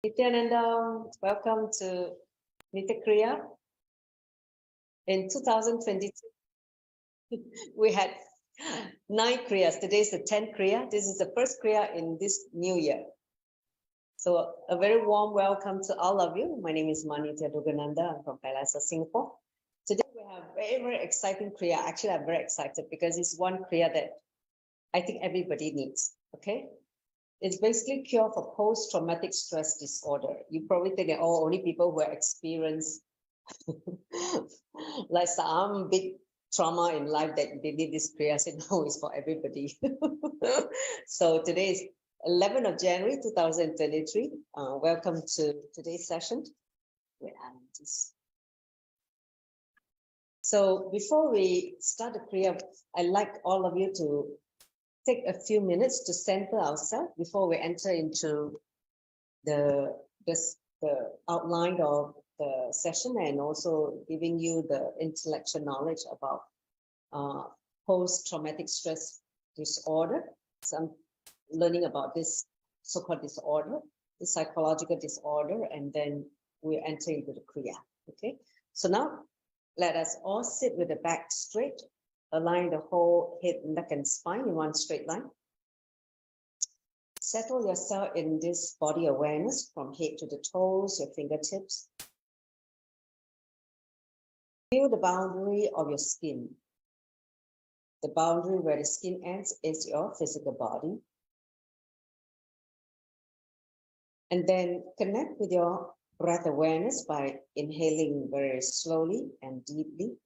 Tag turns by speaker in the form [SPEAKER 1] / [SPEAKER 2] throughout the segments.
[SPEAKER 1] Nithyananda, welcome to Nithya Kriya. In 2022, we had 9 Kriyas. Today is the 10th Kriya. This is the first Kriya in this new year. So a very warm welcome to all of you. My name is Nithya Kriya. I'm from Kailasa, Singapore. Today we have very, very exciting Kriya. Actually, I'm very excited because it's one Kriya that I think everybody needs, okay? It's basically cure for post-traumatic stress disorder. You probably think that, oh, only people who experience like some big trauma in life that they need this prayer. I said, no, it's for everybody. So today is 11th of January, 2023. Welcome to today's session. So before we start the prayer, I'd like all of you to take a few minutes to center ourselves before we enter into the outline of the session and also giving you the intellectual knowledge about post-traumatic stress disorder. So I'm learning about this so-called disorder, the psychological disorder, and then we enter into the Kriya. Okay, so now let us all sit with the back straight. Align the whole head, neck, and spine in one straight line. Settle yourself in this body awareness from head to the toes, your fingertips. Feel the boundary of your skin. The boundary where the skin ends is your physical body. And then connect with your breath awareness by inhaling very slowly and deeply.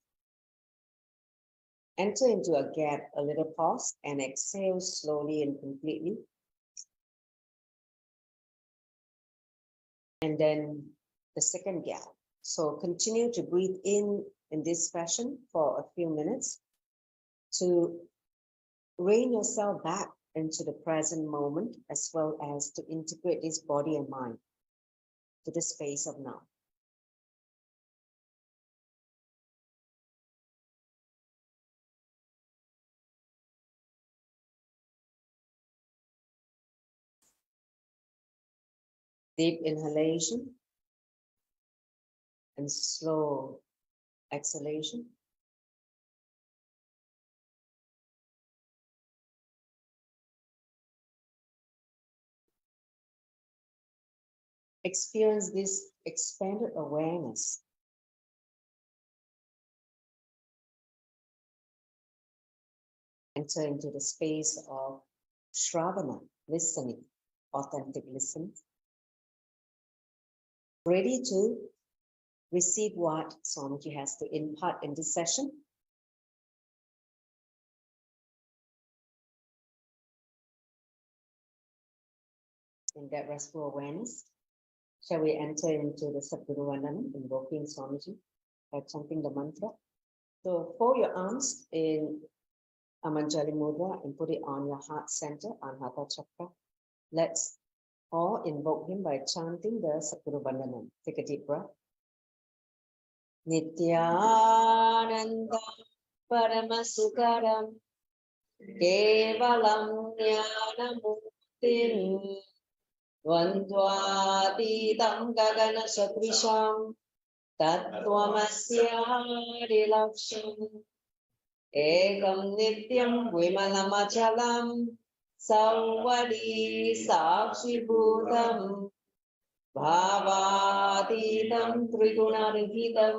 [SPEAKER 1] Enter into a gap, a little pause, and exhale slowly and completely. And then the second gap. So continue to breathe in this fashion for a few minutes to rein yourself back into the present moment, as well as to integrate this body and mind to the space of now. Deep inhalation and slow exhalation. Experience this expanded awareness. Enter into the space of Shravana, listening, authentic listening. Ready to receive what Swamiji has to impart in this session. In that restful awareness, shall we enter into the Sadguru Vandanam, invoking Swamiji by chanting the mantra? So fold your arms in Amanjali Mudra and put it on your heart center, Anahata Chakra. Let's all invoke him by chanting the Sadguru Vandanam. Take a deep breath. Nithyananda Paramasukaram Kevalam Jnanamuktim Dvandvatitam Gagana Satrisham Tattvamasya Laksham Ekam Nityam Vimalamachalam Savvadi Sakshi Bhutam Bhavatitam Trigunarihitam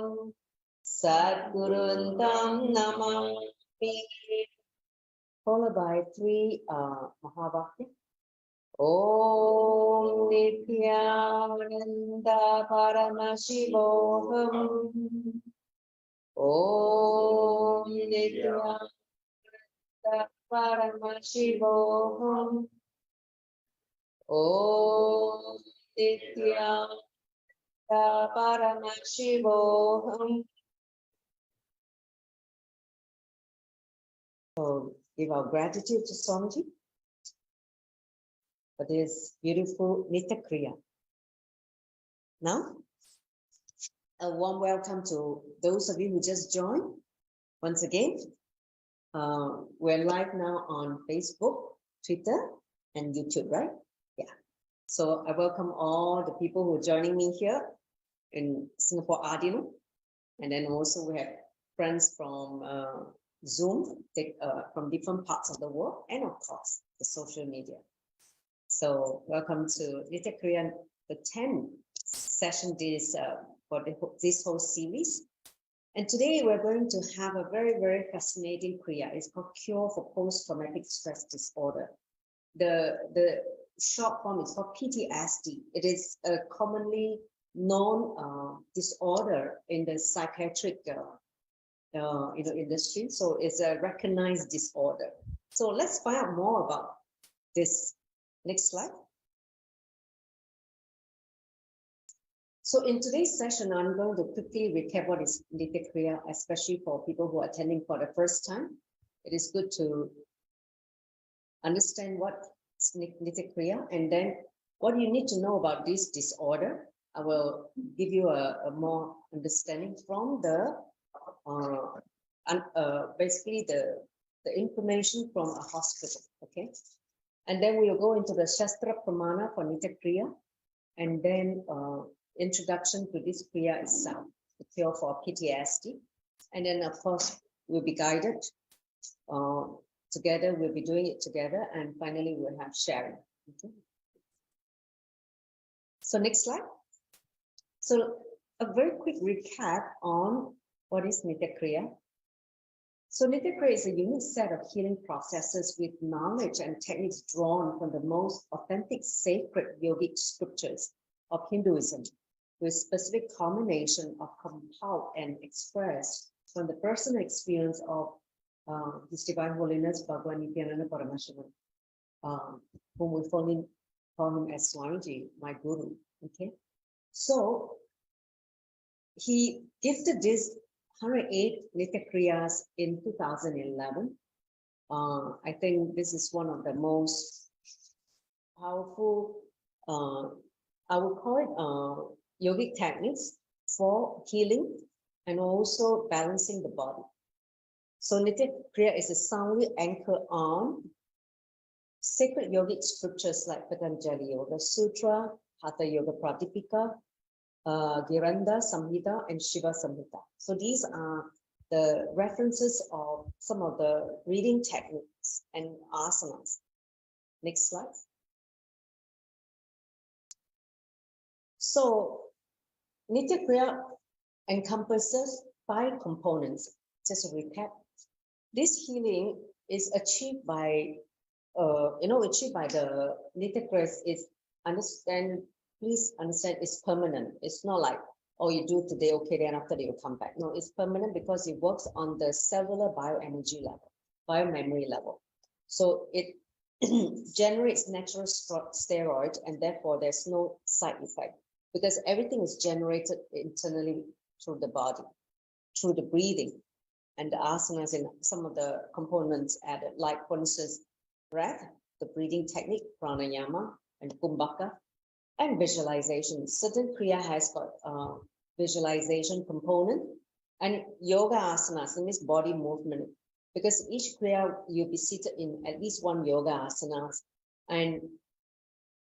[SPEAKER 1] Sadguruntam Namami. Followed by 3 Mahavakya. Om Nithyananda Paramashivoham. Om Nithyananda Paramashivoham. Om Nithyananda Paramashivoham. So give our gratitude to Swamiji for this beautiful Nithya Kriya. Now, a warm welcome to those of you who just joined. Once again, we're live now on Facebook, Twitter, and YouTube, right? Yeah. So I welcome all the people who are joining me here in Singapore Ardino. And then also we have friends from Zoom, from different parts of the world, and of course, the social media. So welcome to Nithya Kriya, the 10th session for this whole series. And today we're going to have a very, very fascinating Kriya. It's called Cure for Post-Traumatic Stress Disorder. The short form is called PTSD. It is a commonly known disorder in the psychiatric industry. So it's a recognized disorder. So let's find out more about this. Next slide. So in today's session, I'm going to quickly recap what is Nithya Kriya, especially for people who are attending for the first time. It is good to understand what is Nithya Kriya, and then what you need to know about this disorder. I will give you a more understanding from the basically the information from a hospital. Okay, and then we'll go into the Shastra Pramana for Nithya Kriya, and then introduction to this Kriya itself, the cure for PTSD. And then, of course, we'll be guided together. We'll be doing it together. And finally, we'll have sharing. Okay. So next slide. So a very quick recap on what is Nithya Kriya. So Nithya Kriya is a unique set of healing processes with knowledge and techniques drawn from the most authentic sacred yogic scriptures of Hinduism, with specific combination of compiled and expressed from the personal experience of His Divine Holiness Bhagavan Nithyananda Paramashivan, whom we fondly call him as Swamiji, my Guru. Okay, so he gifted this 108 Nithya Kriyas in 2011. I think this is one of the most powerful, I would call it yogic techniques for healing and also balancing the body. So Nithya Kriya is a soundly anchored on sacred yogic scriptures like Patanjali Yoga Sutra, Hatha Yoga Pradipika, Giranda Samhita, and Shiva Samhita. So these are the references of some of the breathing techniques and asanas. Next slide. So Nithya Kriya encompasses 5 components. Just a recap. This healing is achieved by, achieved by the Nithya Kriya is please understand it's permanent. It's not like, oh, you do today, okay, then after that you come back. No, it's permanent because it works on the cellular bioenergy level, biomemory level. So it generates natural steroid, and therefore there's no side effect because everything is generated internally through the body, through the breathing and the asanas and some of the components added, like for instance, breath, the breathing technique, pranayama and kumbhaka, and visualization. Certain Kriya has got a visualization component, and yoga asanas, means body movement, because each Kriya you'll be seated in at least one yoga asanas. And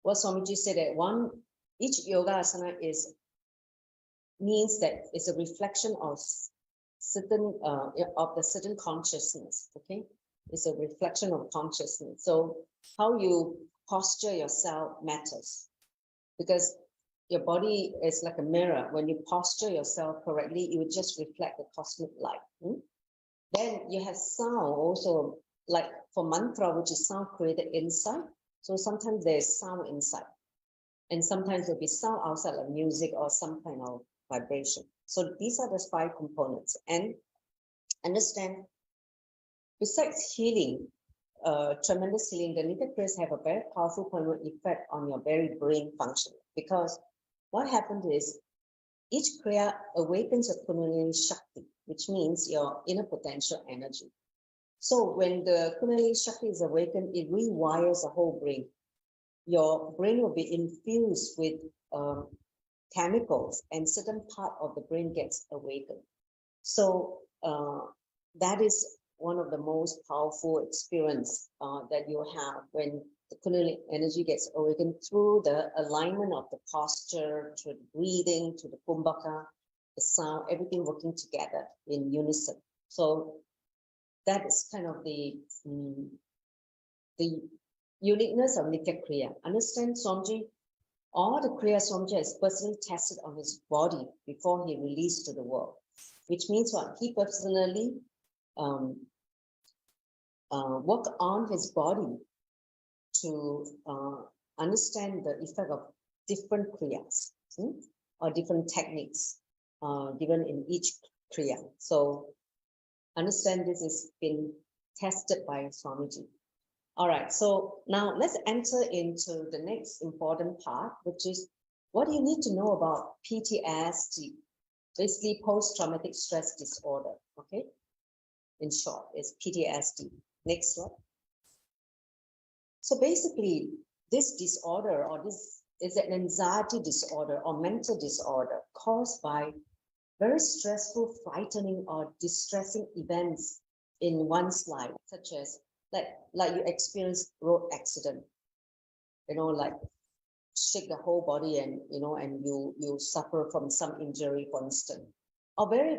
[SPEAKER 1] what Swamiji said that each yoga asana means that it's a reflection of certain consciousness. Okay, it's a reflection of consciousness. So how you posture yourself matters, because your body is like a mirror. When you posture yourself correctly, it will just reflect the cosmic light. Then you have sound also, like for mantra, which is sound created inside. So sometimes there's sound inside, and sometimes there'll be sound outside, like music or some kind of vibration. So these are the 5 components. And understand, besides healing, tremendous healing, the Nithya Kriyas have a very powerful permanent effect on your very brain function. Because what happens is, each Kriya awakens a Kundalini Shakti, which means your inner potential energy. So when the Kundalini Shakti is awakened, it rewires the whole brain. Your brain will be infused with chemicals, and certain part of the brain gets awakened. So that is one of the most powerful experience that you have when The Kundalini energy gets awakened through the alignment of the posture, through the breathing, to the kumbhaka, the sound, everything working together in unison. So that is kind of the uniqueness of Nithya Kriya. Understand, Swamiji? All the Kriya Swamiji has personally tested on his body before he released to the world, which means what? He personally worked on his body to understand the effect of different Kriyas or different techniques given in each Kriya. So understand this has been tested by Swamiji. All right, so now let's enter into the next important part, which is what do you need to know about PTSD, basically post-traumatic stress disorder, okay? In short, it's PTSD. Next slide. So basically, this disorder, or this is an anxiety disorder or mental disorder caused by very stressful, frightening, or distressing events in one's life, such as like you experience road accident, like shake the whole body and and you suffer from some injury, for instance, or very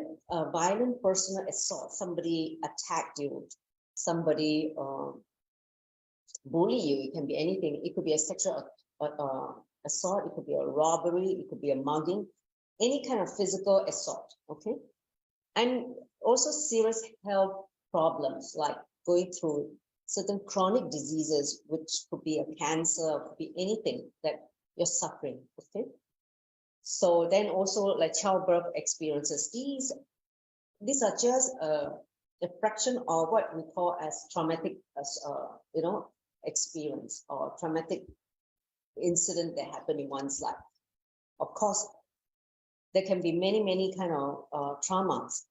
[SPEAKER 1] violent personal assault. Somebody attacked you, somebody bully you. It can be anything. It could be a sexual assault. It could be a robbery. It could be a mugging. Any kind of physical assault. Okay, and also serious health problems like going through certain chronic diseases, which could be a cancer, could be anything that you're suffering, okay? So then also like childbirth experiences, these are just a fraction of what we call as traumatic, experience or traumatic incident that happened in one's life. Of course, there can be many, many kind of traumas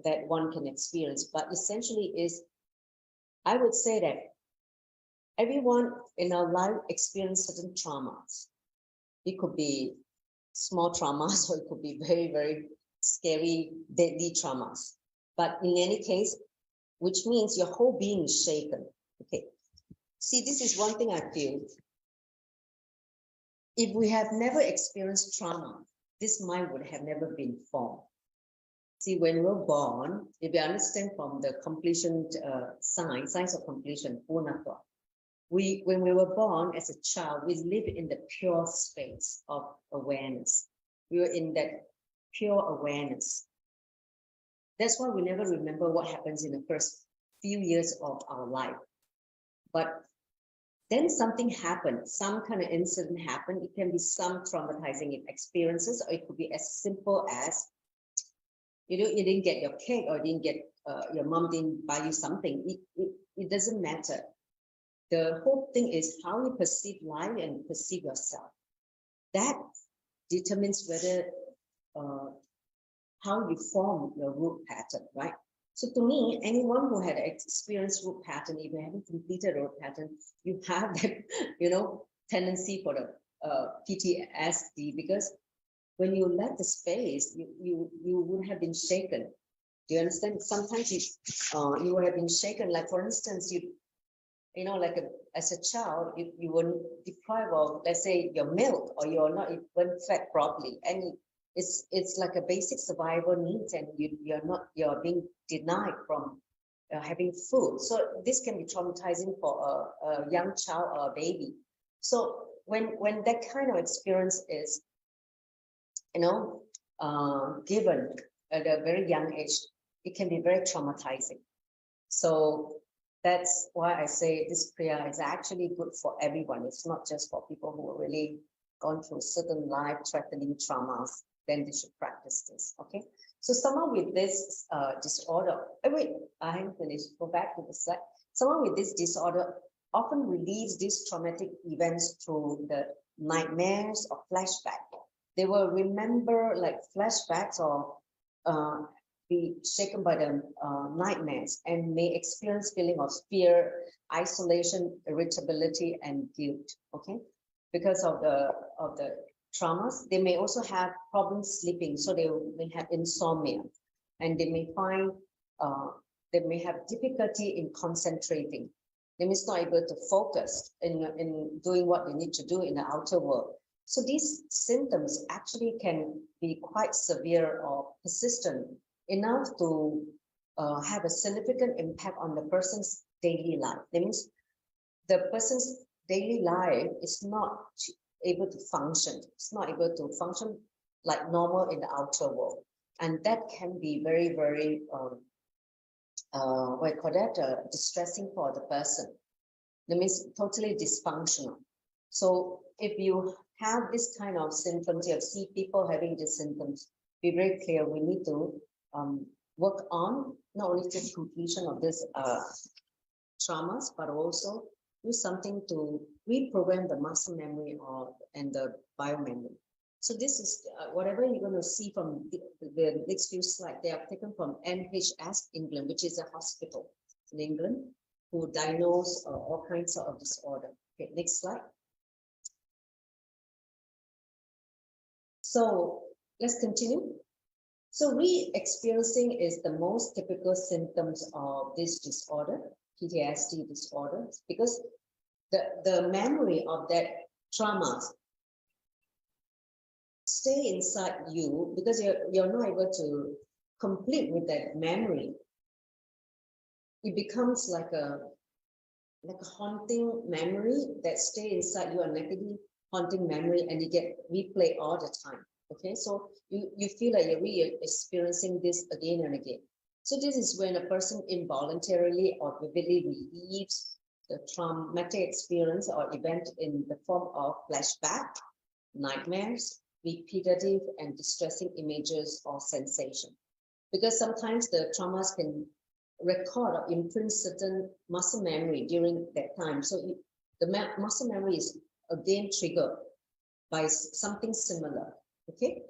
[SPEAKER 1] that one can experience, but essentially is, I would say that everyone in our life experiences certain traumas. It could be small traumas, or it could be very, very scary, deadly traumas. But in any case, which means your whole being is shaken. Okay. See, this is one thing I feel. If we have never experienced trauma, this mind would have never been formed. See, when we're born, if you understand from the completion science of completion, Purnatva, when we were born as a child, we live in the pure space of awareness. We were in that pure awareness. That's why we never remember what happens in the first few years of our life. But then something happened, some kind of incident happened. It can be some traumatizing experiences, or it could be as simple as you didn't get your cake, or didn't get your mom didn't buy you something. It doesn't matter. The whole thing is how you perceive life and perceive yourself. That determines whether how you form your root pattern, right? So to me, anyone who had experienced root pattern, if you haven't completed a root pattern, you have that tendency for the PTSD, because when you let the space, you would have been shaken. Do you understand? Sometimes you would have been shaken. Like for instance, as a child, you were deprived of, let's say, your milk, or you're not even fed properly, and it's like a basic survival needs, and you're being denied from having food. So this can be traumatizing for a young child or a baby. So when that kind of experience is given at a very young age, it can be very traumatizing. So that's why I say this Kriya is actually good for everyone. It's not just for people who are really gone through certain life-threatening traumas. Then they should practice this, okay? So someone with this disorder, I haven't finished, go back to the slide. Someone with this disorder often relieves these traumatic events through the nightmares or flashback. They will remember like flashbacks or be shaken by the nightmares, and may experience feeling of fear, isolation, irritability, and guilt, okay? Because of the traumas, they may also have problems sleeping, so they may have insomnia, and they may find they may have difficulty in concentrating. That means not able to focus in doing what they need to do in the outer world. So these symptoms actually can be quite severe or persistent enough to have a significant impact on the person's daily life. That means the person's daily life is not able to function. It's not able to function like normal in the outer world. And that can be very, very, distressing for the person. That means totally dysfunctional. So if you have this kind of symptoms, you see people having these symptoms, be very clear, we need to work on not only just completion of this traumas, but also do something to reprogram the muscle memory and the biomemory. So this is whatever you're going to see from the next few slides. They are taken from NHS England, which is a hospital in England, who diagnose all kinds of disorder. Okay, next slide. So let's continue. So re-experiencing is the most typical symptoms of this disorder, PTSD disorder, because the memory of that trauma stay inside you because you're not able to complete with that memory. It becomes like a haunting memory that stay inside you, a negative haunting memory, and you get replay all the time. Okay, so you feel like you're re-experiencing this again and again. So this is when a person involuntarily or vividly relieves the traumatic experience or event in the form of flashback, nightmares, repetitive and distressing images or sensation. Because sometimes the traumas can record or imprint certain muscle memory during that time. So the muscle memory is again triggered by something similar, okay?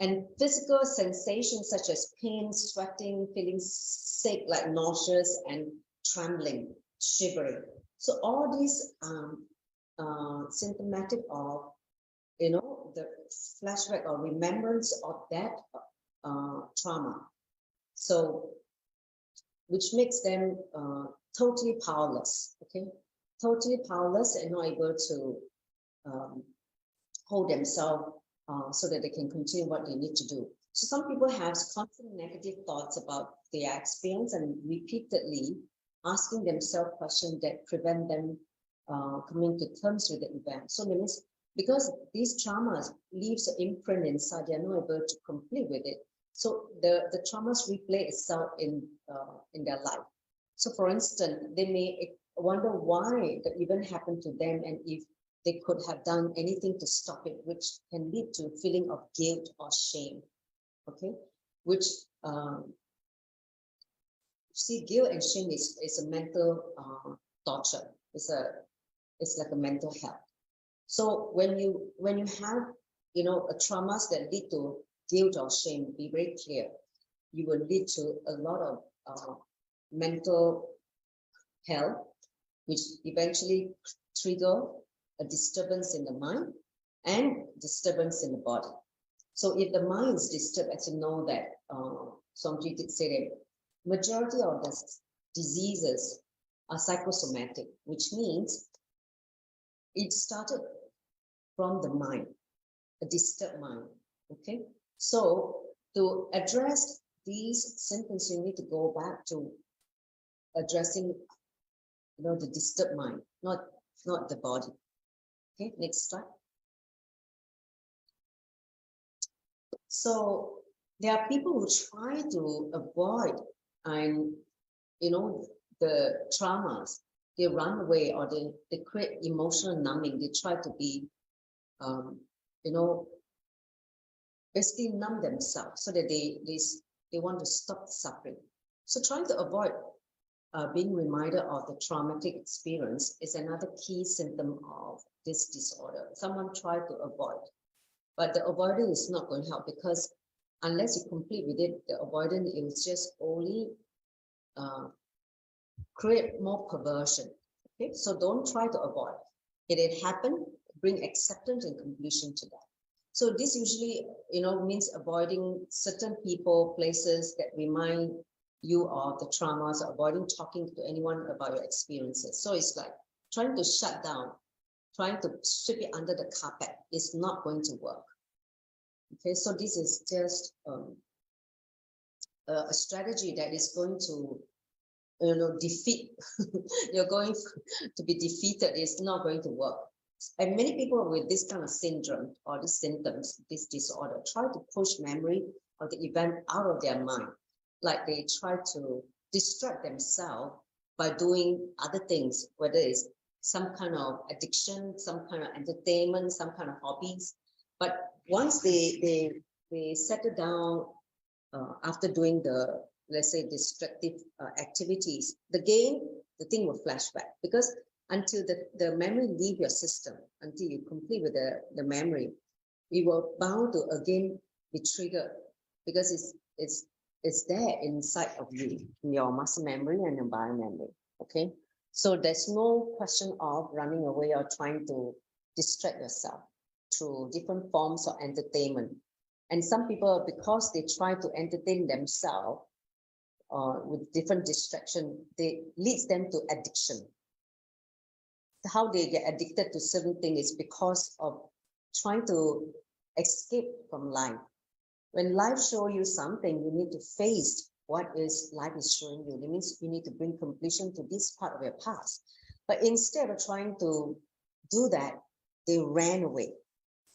[SPEAKER 1] And physical sensations such as pain, sweating, feeling sick, like nauseous and trembling, shivering. So all these symptomatic of, the flashback or remembrance of that trauma. So, which makes them totally powerless, okay? Totally powerless and not able to hold themselves so that they can continue what they need to do. So some people have constant negative thoughts about their experience and repeatedly asking themselves questions that prevent them coming to terms with the event. So that means because these traumas leaves an imprint inside, they are not able to complete with it. So the traumas replay itself in their life. So for instance, they may wonder why the event happened to them and if they could have done anything to stop it, which can lead to a feeling of guilt or shame, okay? Which, see, guilt and shame is a mental torture. It's like a mental health. So when you have, a traumas that lead to guilt or shame, be very clear, you will lead to a lot of mental health, which eventually trigger a disturbance in the mind and disturbance in the body. So if the mind is disturbed, as you know that, Somji did say that majority of the diseases are psychosomatic, which means it started from the mind, a disturbed mind, okay? So to address these symptoms, you need to go back to addressing, the disturbed mind, not the body. Okay, next slide. So there are people who try to avoid the traumas. They run away or they create emotional numbing. They try to be, basically numb themselves so that they want to stop suffering. So trying to avoid being reminded of the traumatic experience is another key symptom of this disorder. Someone tried to avoid, but the avoidance is not going to help because unless you complete with it, the avoidance is just only create more perversion. Okay, so don't try to avoid. It happened, bring acceptance and completion to that. So this usually, means avoiding certain people, places that remind you of the traumas, or avoiding talking to anyone about your experiences. So it's like trying to shut down, trying to sweep it under the carpet is not going to work. Okay, so this is just a strategy that is going to, defeat. You're going to be defeated. It's not going to work. And many people with this kind of syndrome or the symptoms, this disorder, try to push memory of the event out of their mind. Like they try to distract themselves by doing other things, whether it's some kind of addiction, some kind of entertainment, some kind of hobbies. But once they settle down after doing the, let's say, destructive activities, the thing will flash back, because until the memory leave your system, until you complete with the memory, you will bound to again be triggered, because it's there inside of you, in your muscle memory and your bio memory. Okay, so there's no question of running away or trying to distract yourself through different forms of entertainment. And some people, because they try to entertain themselves with different distraction, they leads them to addiction. How they get addicted to certain things is because of trying to escape from life. When life shows you something, you need to face what is life is showing you. That means you need to bring completion to this part of your past. But instead of trying to do that, they ran away.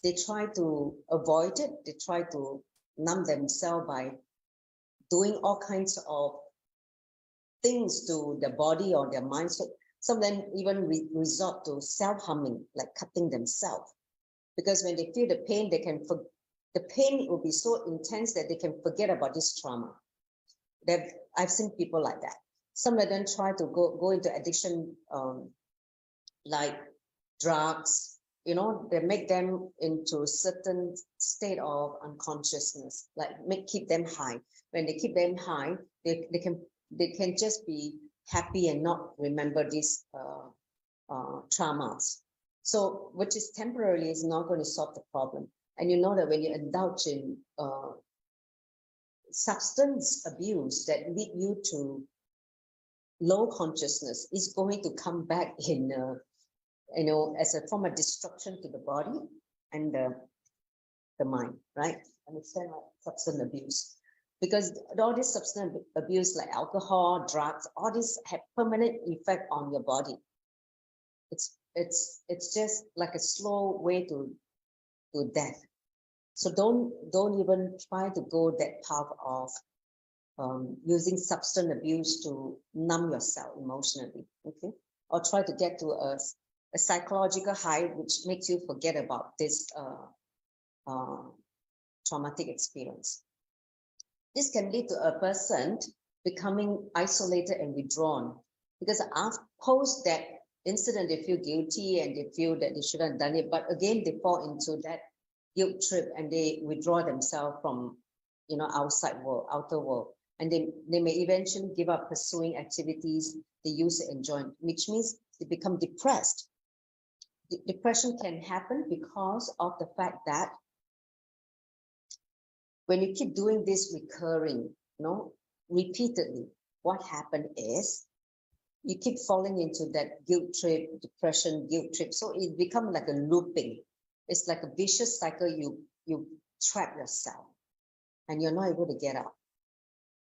[SPEAKER 1] They try to avoid it. They try to numb themselves by doing all kinds of things to their body or their mind. So some of them even resort to self-harming, like cutting themselves. Because when they feel the pain, the pain will be so intense that they can forget about this trauma. I've seen people like that. Some of them try to go into addiction, like drugs. They make them into a certain state of unconsciousness, like keep them high. When they keep them high, they can just be happy and not remember these traumas. So, which is temporarily is not going to solve the problem. And you know that when you indulge in substance abuse that lead you to low consciousness, is going to come back in as a form of destruction to the body and the mind, right? Understand, like substance abuse. Because all this substance abuse, like alcohol, drugs, all this have permanent effect on your body. It's just like a slow way to death. So don't even try to go that path of using substance abuse to numb yourself emotionally, okay? Or try to get to a psychological high which makes you forget about this traumatic experience. This can lead to a person becoming isolated and withdrawn, because post that incident, they feel guilty and they feel that they shouldn't have done it. But again, they fall into that guilt trip and they withdraw themselves from, outside world, outer world. And they may eventually give up pursuing activities they used to enjoy, which means they become depressed. Depression can happen because of the fact that when you keep doing this recurring, repeatedly, what happened is you keep falling into that guilt trip, depression, guilt trip. So it becomes like a looping. It's like a vicious cycle. You trap yourself and you're not able to get out.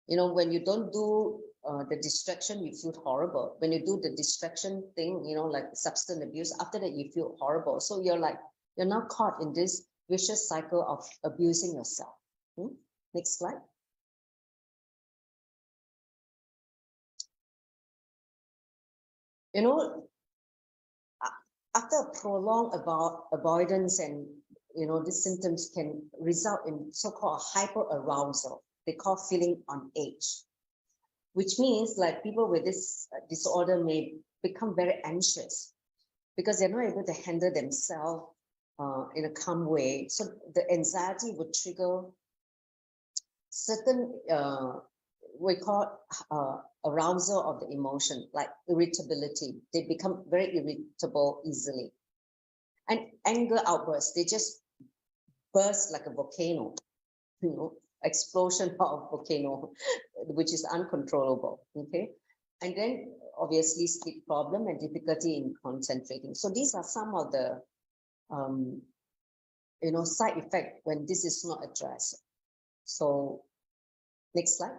[SPEAKER 1] When you don't do the distraction, you feel horrible. When you do the distraction thing, like substance abuse, after that you feel horrible. So you're now caught in this vicious cycle of abusing yourself. Next slide. After a prolonged avoidance and, these symptoms can result in so-called hyperarousal. They call feeling on edge, which means like people with this disorder may become very anxious because they're not able to handle themselves in a calm way. So the anxiety would trigger certain, we call arousal of the emotion, like irritability. They become very irritable easily. And anger outbursts, they just burst like a volcano, explosion of volcano, which is uncontrollable. Okay, and then obviously sleep problem and difficulty in concentrating. So these are some of the side effect when this is not addressed. So next slide.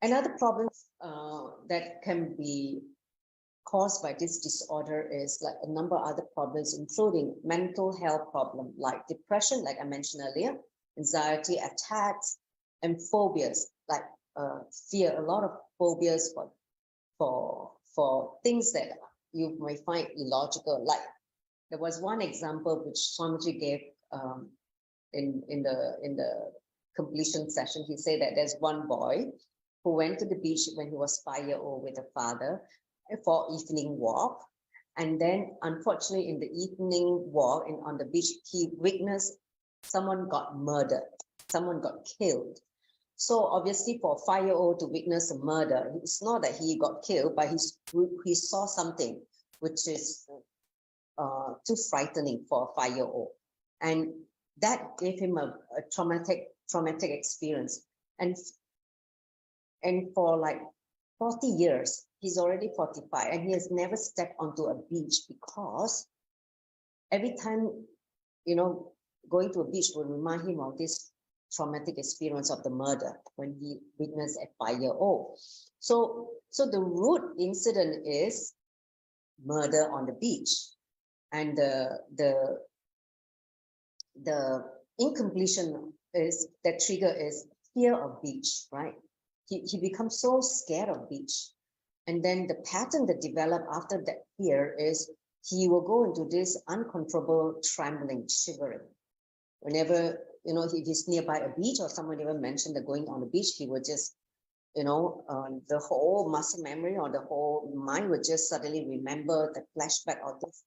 [SPEAKER 1] Another problem that can be caused by this disorder is like a number of other problems, including mental health problem like depression, like I mentioned earlier, anxiety attacks, and phobias like fear. A lot of phobias for things that you might find illogical. Like there was one example which Swamiji gave in the completion session. He said that there's one boy who went to the beach when he was 5 years old with a father for evening walk. And then unfortunately in the evening walk on the beach, he witnessed someone got murdered, someone got killed. So obviously for a 5-year-old to witness a murder, it's not that he got killed, but he saw something which is too frightening for a 5-year-old. And that gave him a traumatic experience. And for like 40 years, he's already 45, and he has never stepped onto a beach because every time, going to a beach will remind him of this traumatic experience of the murder when he witnessed at 5-year-old. So the root incident is murder on the beach, and the incompletion is the trigger is fear of beach, right? He becomes so scared of beach. And then the pattern that developed after that fear is he will go into this uncontrollable trembling, shivering. Whenever, if he's nearby a beach or someone even mentioned that going on the beach, he would just, the whole muscle memory or the whole mind would just suddenly remember the flashback of this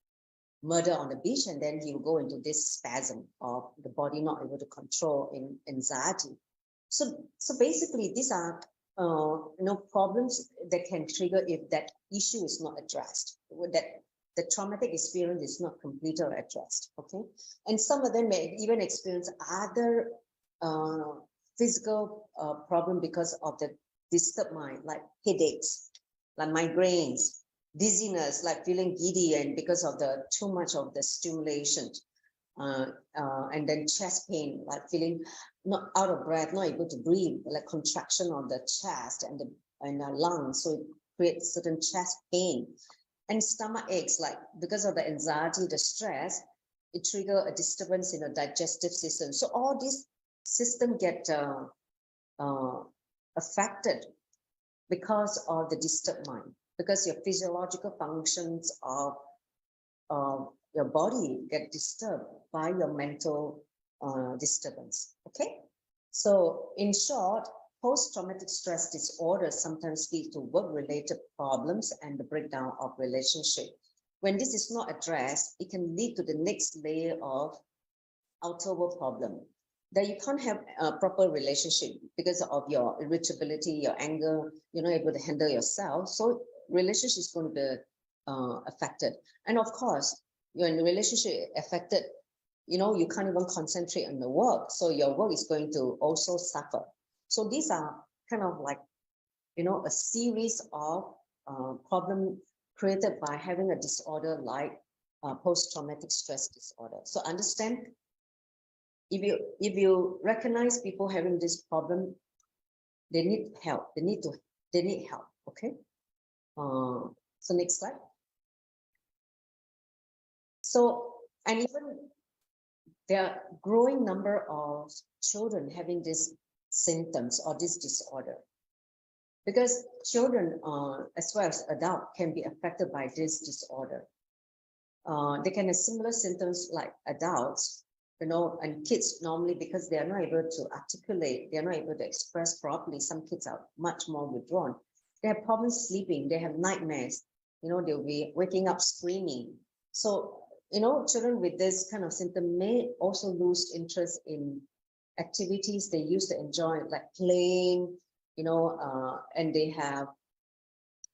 [SPEAKER 1] murder on the beach. And then he will go into this spasm of the body not able to control in anxiety. So basically, these are problems that can trigger if that issue is not addressed, that the traumatic experience is not completed or addressed. Okay, and some of them may even experience other physical problem because of the disturbed mind, like headaches, like migraines, dizziness, like feeling giddy, and because of the too much of the stimulation. And then chest pain, like feeling not out of breath, not able to breathe, like contraction of the chest and the lungs. So it creates certain chest pain and stomach aches, like because of the anxiety, the stress, it triggers a disturbance in the digestive system. So all these systems get affected because of the disturbed mind, because your physiological functions of your body get disturbed by your mental disturbance. Okay, so in short, post-traumatic stress disorder sometimes lead to work-related problems and the breakdown of relationship. When this is not addressed, it can lead to the next layer of outer world problem, that you can't have a proper relationship because of your irritability, your anger, you're not able to handle yourself. So relationship is going to be affected. And of course, when the relationship affected, you can't even concentrate on the work. So your work is going to also suffer. So these are kind of like, a series of problems created by having a disorder like post-traumatic stress disorder. So understand, if you recognize people having this problem, they need help. They need help. Okay. So next slide. So, and even there are growing number of children having these symptoms or this disorder, because children as well as adults can be affected by this disorder. They can have similar symptoms like adults, and kids normally, because they are not able to articulate, they are not able to express properly. Some kids are much more withdrawn. They have problems sleeping. They have nightmares. They'll be waking up screaming. So, children with this kind of symptom may also lose interest in activities they used to enjoy, like playing, and they have,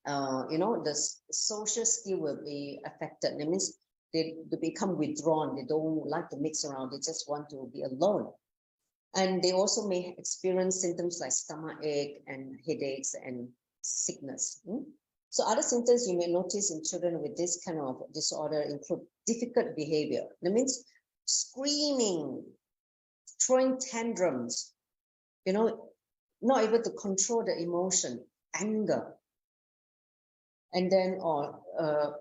[SPEAKER 1] the social skill will be affected. That means they become withdrawn. They don't like to mix around. They just want to be alone. And they also may experience symptoms like stomach ache and headaches and sickness. So other symptoms you may notice in children with this kind of disorder include difficult behavior. That means screaming, throwing tantrums, not able to control the emotion, anger, and then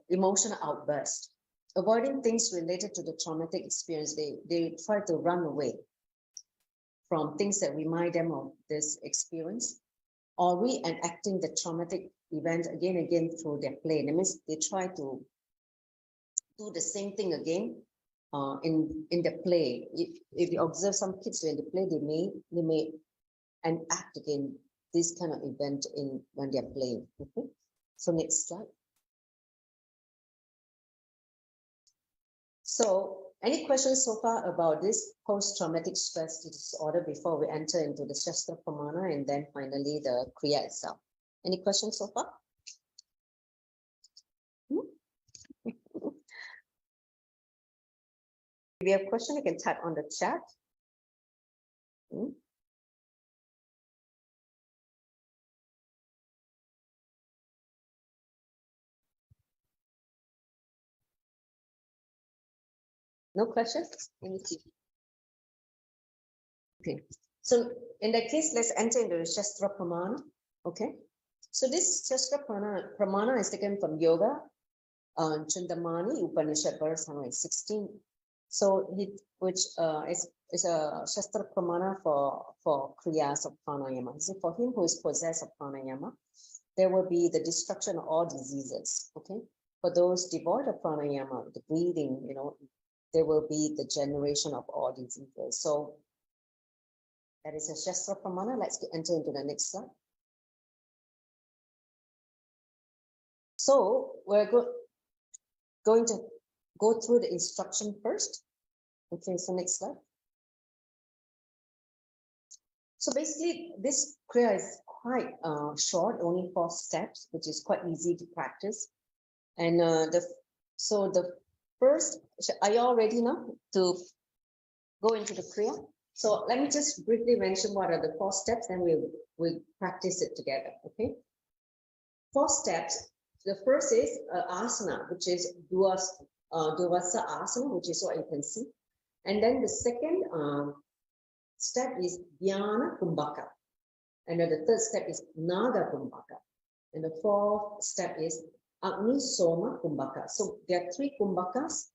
[SPEAKER 1] emotional outburst. Avoiding things related to the traumatic experience, they try to run away from things that remind them of this experience, or reenacting the traumatic event again and again through their play. That means they try to do the same thing again in the play. If you observe some kids when they play, they may enact again this kind of event when they're playing. Okay, so next slide. So any questions so far about this post-traumatic stress disorder before we enter into the Shastra Pramana and then finally the Kriya itself? Any questions so far? If you have a question, you can type on the chat. No questions? Let me see. Okay. So in that case, let's enter into the Shastra Pramana. Okay. So this Shastra Pramana is taken from Yoga, Chundamani Upanishad, verse 116. So which is a Shastra Pramana for Kriyas of Pranayama. So for him who is possessed of Pranayama, there will be the destruction of all diseases. Okay. For those devoid of Pranayama, the breathing, there will be the generation of all diseases. So that is a Shastra Pramana. Let's enter into the next slide. So we're going to go through the instruction first. Okay, so next slide. So basically, this Kriya is quite short, only 4 steps, which is quite easy to practice. And the first, are you all ready now to go into the Kriya? So let me just briefly mention what are the 4 steps, and we'll practice it together. Okay, 4 steps. The first is asana, which is Durvasa asana, which is what you can see. And then the second step is Dhyana Kumbhaka. And then the third step is Naga Kumbhaka. And the 4th step is Agni Soma Kumbhaka. So there are 3 Kumbhakas,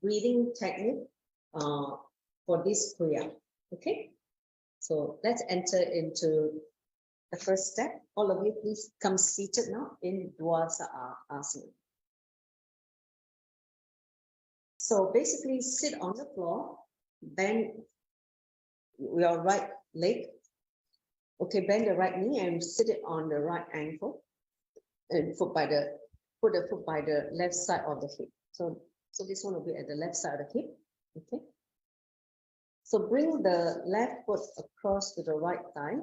[SPEAKER 1] breathing technique for this Kriya. Okay, so let's enter into the first step. All of you, please come seated now in Dvasa Asana. So basically, sit on the floor, bend your right leg. Okay, bend the right knee and sit it on the right ankle, and put the foot by the left side of the hip. So this one will be at the left side of the hip. Okay. So bring the left foot across to the right thigh,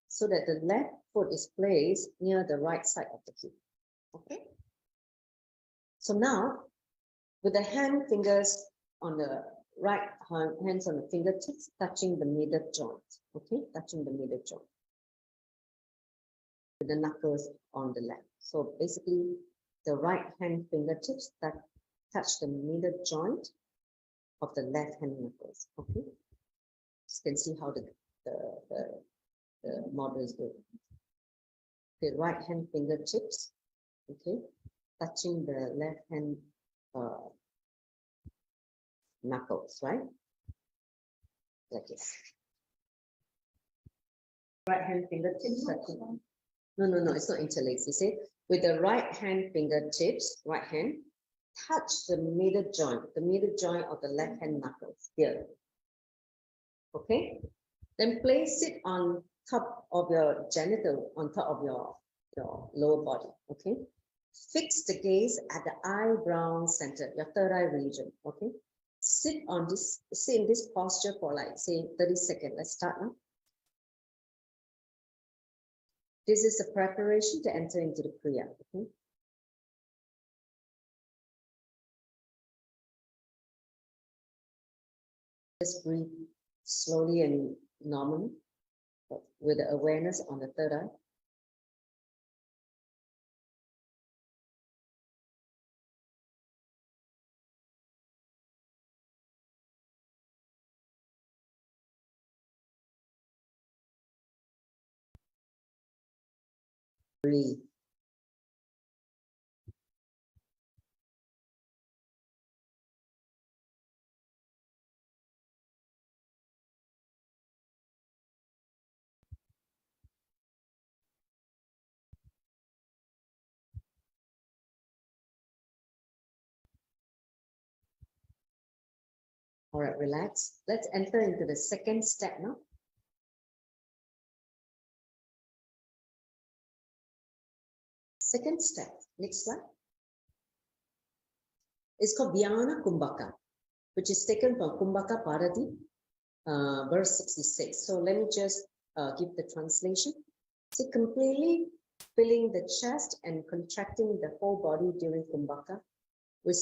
[SPEAKER 1] so that the left foot is placed near the right side of the hip. Okay. So now, with the fingers on the right hands on the fingertips, touching the middle joint. Okay, touching the middle joint. With the knuckles on the left. So basically, the right hand fingertips that touch the middle joint of the left hand knuckles. Okay, you can see how the model is doing. The right hand fingertips, okay, touching the left hand knuckles, right? Like this. Right hand fingertips touching. No, it's not interlaced. You see, with the right hand fingertips, right hand, touch the middle joint of the left hand knuckles here. Okay, then place it on top of your genital, on top of your lower body. Okay, fix the gaze at the eyebrow center, your third eye region. Okay, sit in this posture for like say 30 seconds. Let's start now. This is the preparation to enter into the Kriya. Okay. Just breathe slowly and normally, but with the awareness on the third eye. Breathe. All right, relax. Let's enter into the second step now. Second step, next slide. It's called Vyana Kumbhaka, which is taken from Kumbhaka Bharati, verse 66. So let me just give the translation. So completely filling the chest and contracting the whole body during Kumbhaka, with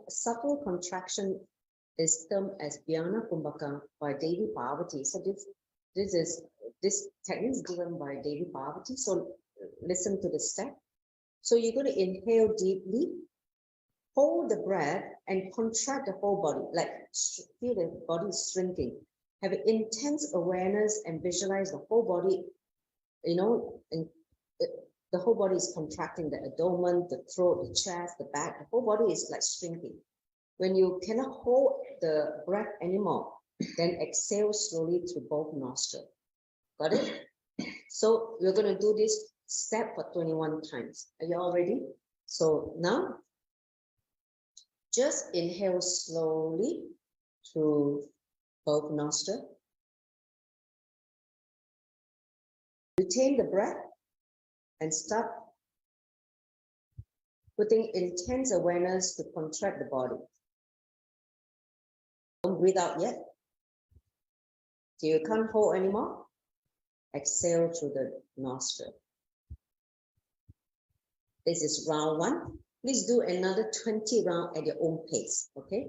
[SPEAKER 1] subtle contraction is termed as Vyana Kumbhaka by Devi Parvati. So this technique is given by Devi Parvati. So listen to the step. So you're going to inhale deeply, hold the breath, and contract the whole body, like feel the body shrinking. Have an intense awareness and visualize the whole body, and the whole body is contracting, the abdomen, the throat, the chest, the back, the whole body is like shrinking. When you cannot hold the breath anymore, then exhale slowly through both nostrils. Got it? So we're going to do this step for 21 times. Are you all ready? So now, just inhale slowly through both nostrils. Retain the breath and start putting intense awareness to contract the body. Don't breathe out yet. Till you can't hold anymore, exhale through the nostril. This is round 1. Please do another 20 rounds at your own pace, okay?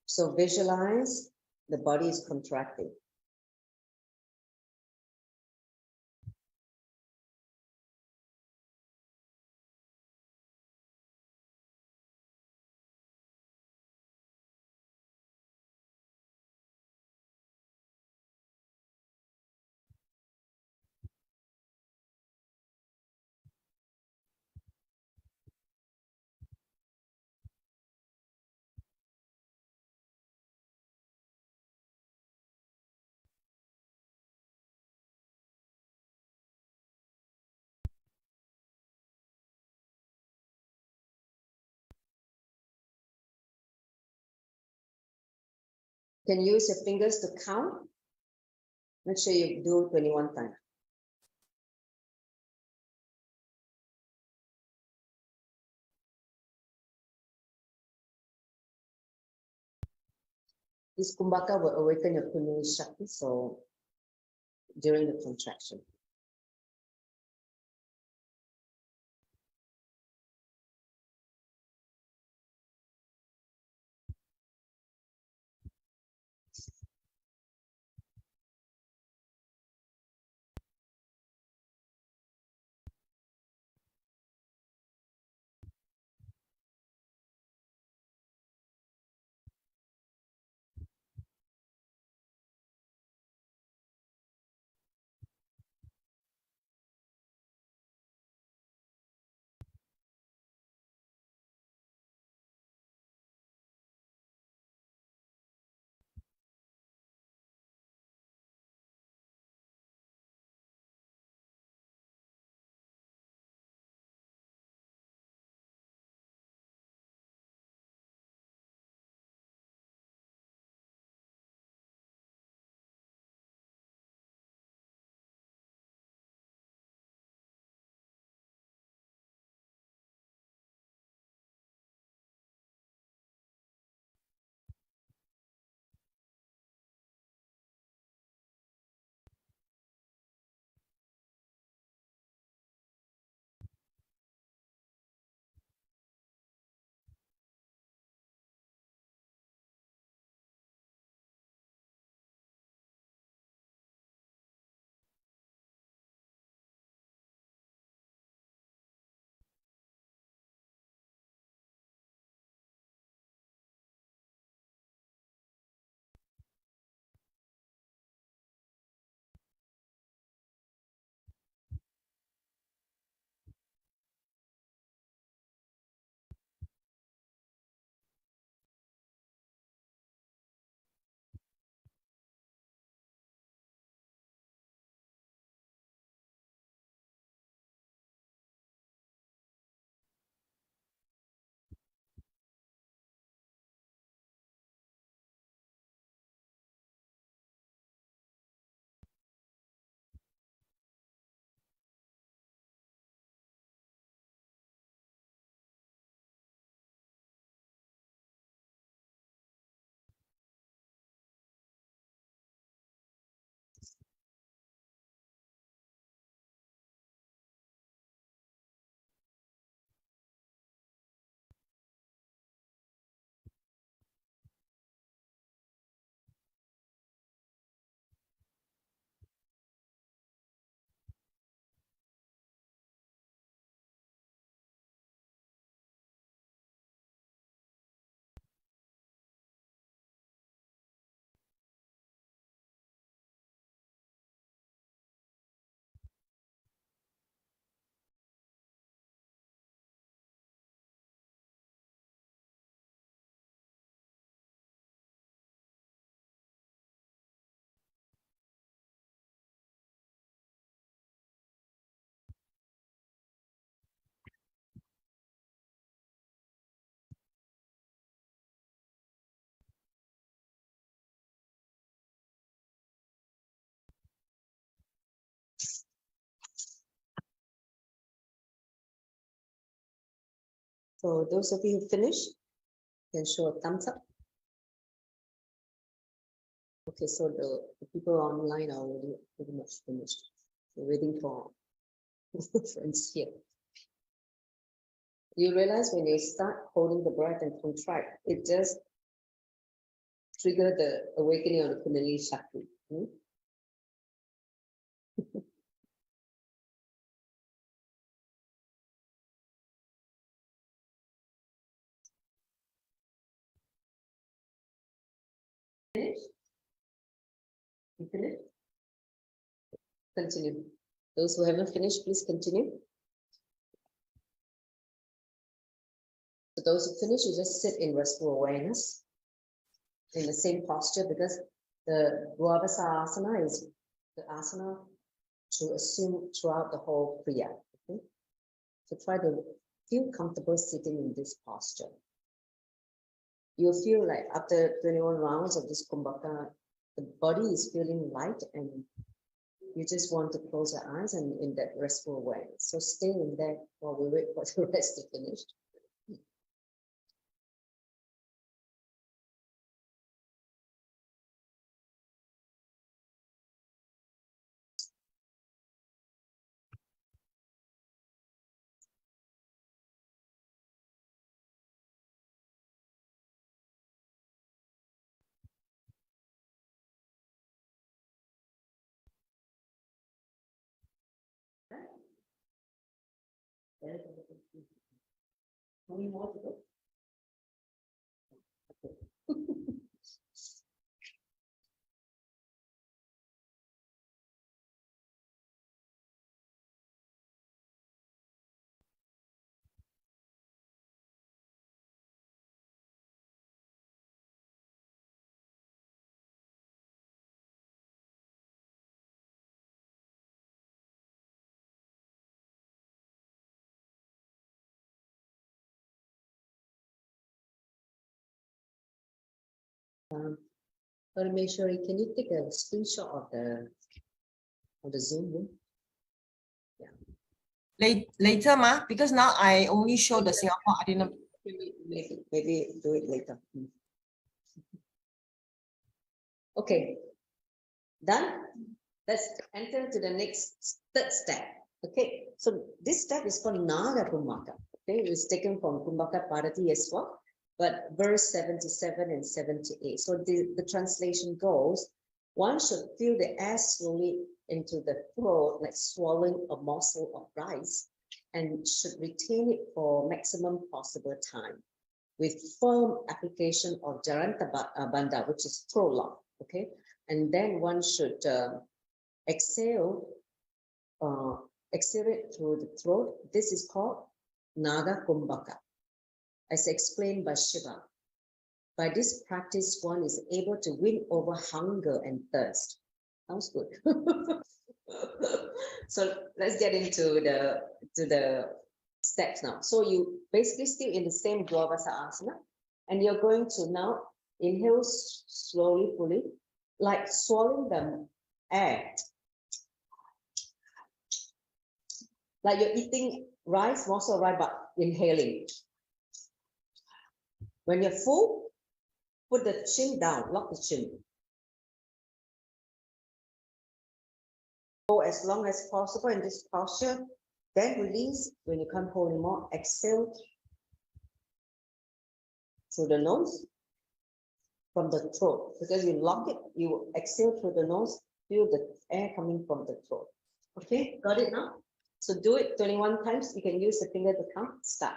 [SPEAKER 1] So visualize the body is contracting. You can use your fingers to count. Make sure you do 21 times. This Kumbhaka will awaken your Kundalini Shakti, so during the contraction. So those of you who finished can show a thumbs up. Okay, so the people online are already pretty much finished. We're waiting for friends here. You realize when you start holding the breath and contract, it just trigger the awakening of the Kundalini Shakti. Finish? You finish? Continue. Those who haven't finished, please continue. So those who finish, you just sit in restful awareness in the same posture, because the asana is the asana to assume throughout the whole Kriya. Okay? So try to feel comfortable sitting in this posture. You'll feel like after 21 rounds of this kumbhaka, the body is feeling light and you just want to close your eyes and in that restful awareness. So stay in there while we wait for the rest to finish. How many more to go? But make sure, can you take a screenshot of the Zoom room?
[SPEAKER 2] Yeah. Later, ma, because now I only show the Singapore. I didn't.
[SPEAKER 1] Maybe do it later. Okay. Done. Let's enter to the next third step. Okay. So this step is called Naga Kumbhaka. Okay, it was taken from Kumbhaka Parati as well, but verse 77 and 78. So the translation goes, one should feel the air slowly into the throat, like swallowing a morsel of rice, and should retain it for maximum possible time with firm application of Jaranta Bandha, which is throat lock. Okay, and then one should exhale it through the throat. This is called Naga Kumbhaka, as explained by Shiva. By this practice, one is able to win over hunger and thirst. Sounds good. So let's get into the steps now. So you basically still in the same Dvavasa asana, and you're going to now inhale slowly, fully, like swallowing the air. Like you're eating rice, morsel of rice, but inhaling. When you're full, put the chin down, lock the chin. Go as long as possible in this posture, then release. When you can't hold anymore, exhale through the nose from the throat. Because you lock it, you exhale through the nose, feel the air coming from the throat. Okay, got it now? So do it 21 times. You can use the finger to count. Start.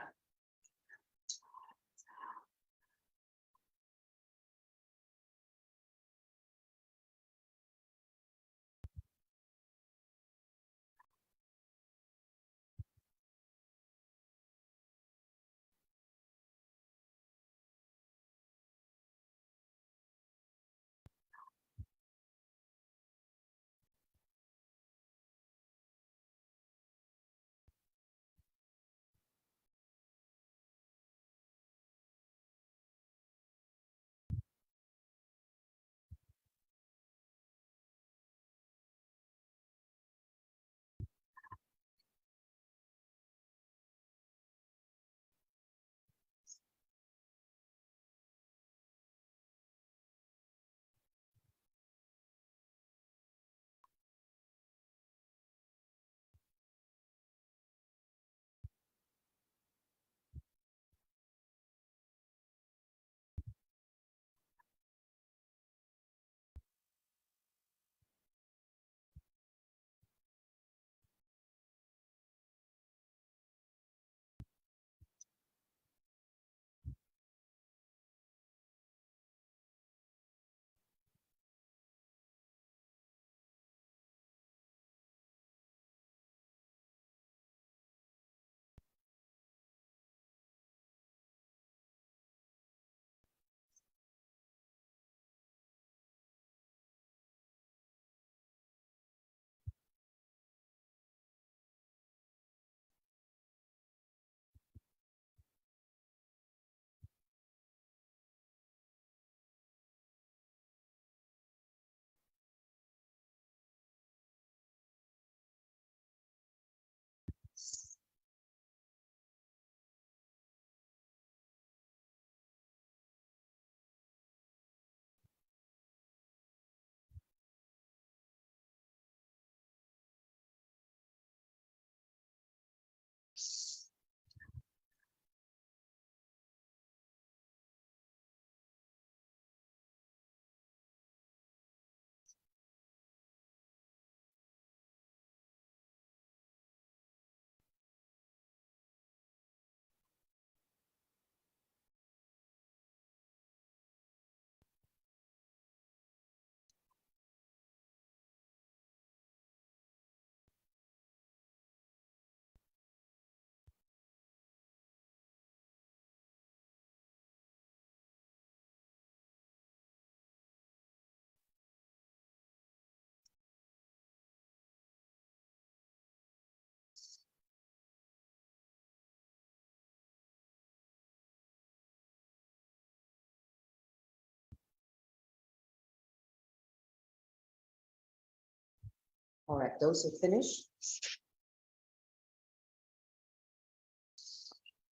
[SPEAKER 1] All right, those who finish,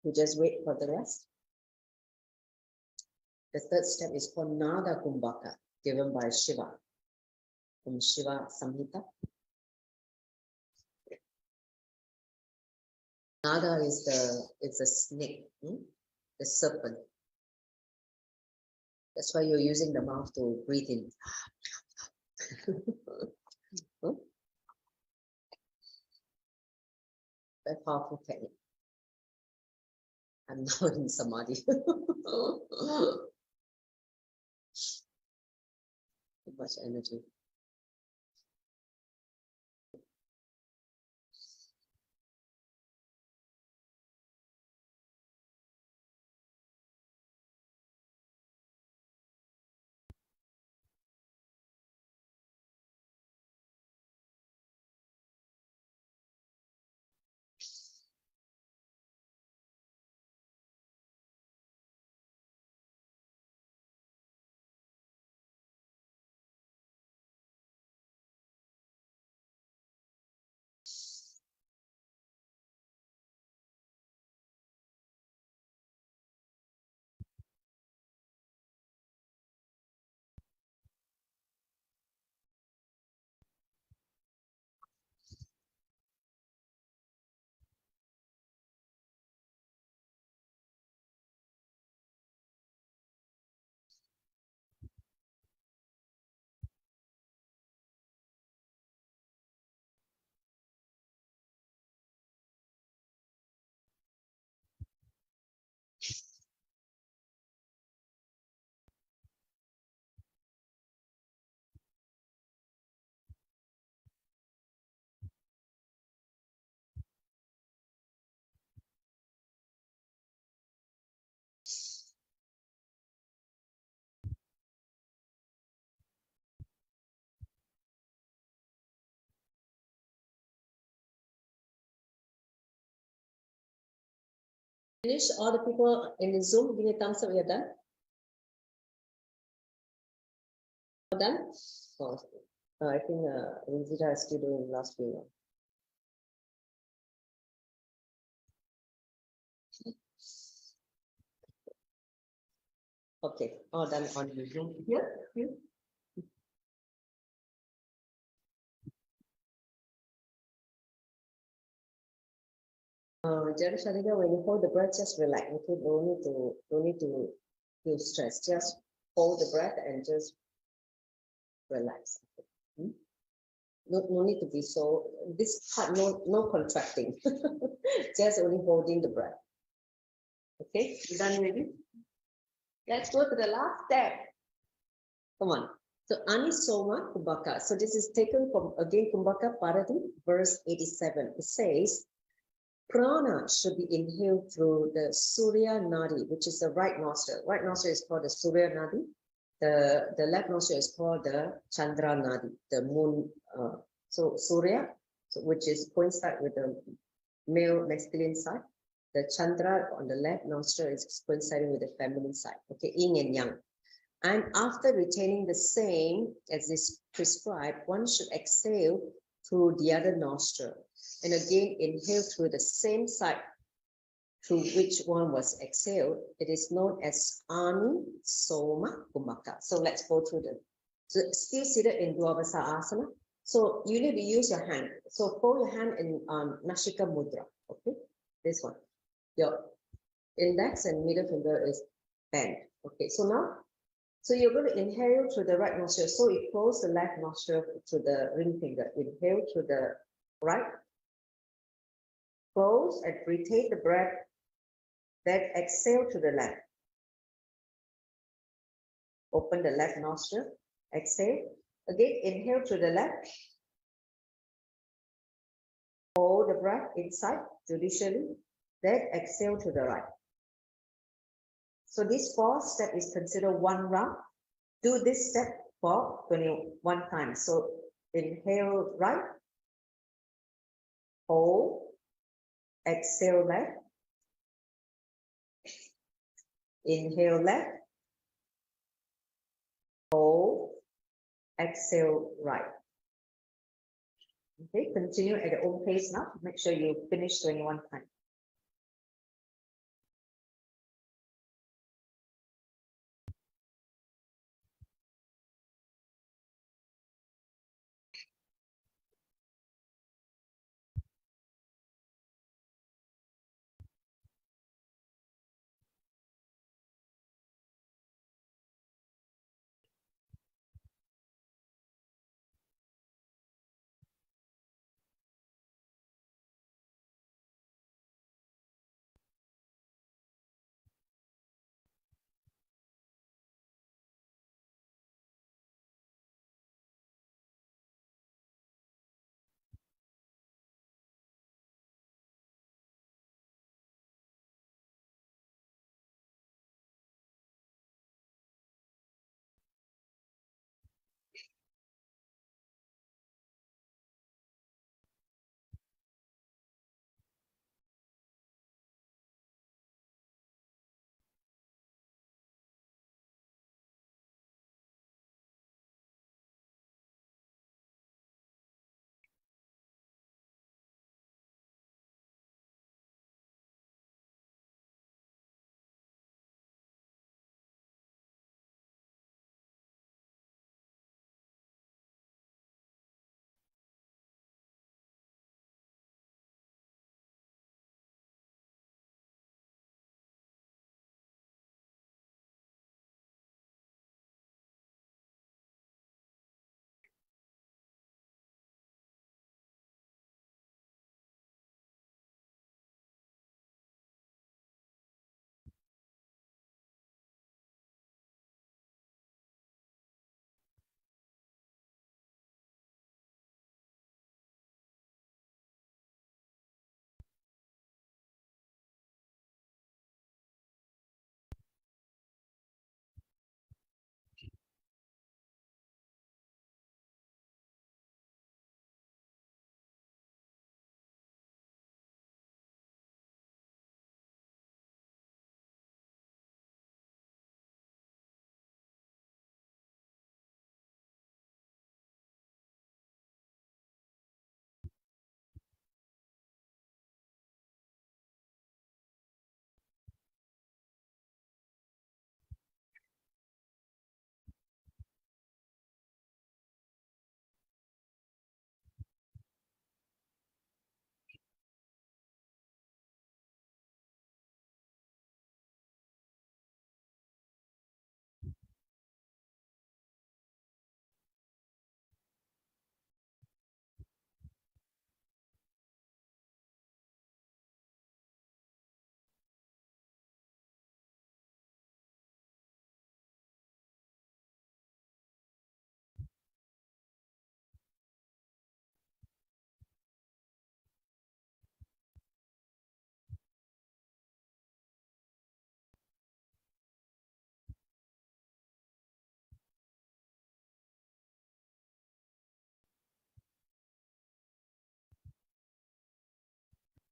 [SPEAKER 1] you just wait for the rest. The third step is called Nada Kumbhaka, given by Shiva, from Shiva Samhita. Nada is the snake, the serpent. That's why you're using the mouth to breathe in. Very powerful technique. I'm now in samadhi. Too much energy. Finish. All the people in the Zoom, give me a thumbs up. You're done. All done. Oh, I think Rinzita is still doing last few. Okay, all done on the Zoom here. Jerry Shaliga, when you hold the breath, just relax. Okay, don't need to feel stressed. Just hold the breath and just relax. Okay. No need to be so. This part, no contracting. Just only holding the breath. Okay, you done maybe? Let's go to the last step. Come on. So Anisoma Kumbhaka. So this is taken from again Kumbhaka Parati, verse 87. It says, prana should be inhaled through the Surya Nadi, which is the right nostril. Right nostril is called the Surya Nadi. The left nostril is called the Chandra Nadi, the moon. So Surya, which is coincide with the male masculine side. The Chandra on the left nostril is coinciding with the feminine side. Okay, yin and yang. And after retaining the same as is prescribed, one should exhale through the other nostril. And again, inhale through the same side through which one was exhaled. It is known as Ani Soma Kumbhaka. So let's go through them. So still seated in Dvavasa Asana. So you need to use your hand. So fold your hand in Nashika Mudra. Okay, this one. Your index and middle finger is bent. Okay, so now, so you're going to inhale through the right nostril. So you close the left nostril to the ring finger. Inhale through the right. Close and retain the breath. Then exhale to the left. Open the left nostril. Exhale. Again, inhale to the left. Hold the breath inside judicially. Then exhale to the right. So this 4th step is considered one round. Do this step for 21 times. So inhale right. Hold. Exhale left. Inhale left. Hold. Exhale right. Okay, continue at your own pace now. Make sure you finish 21 times.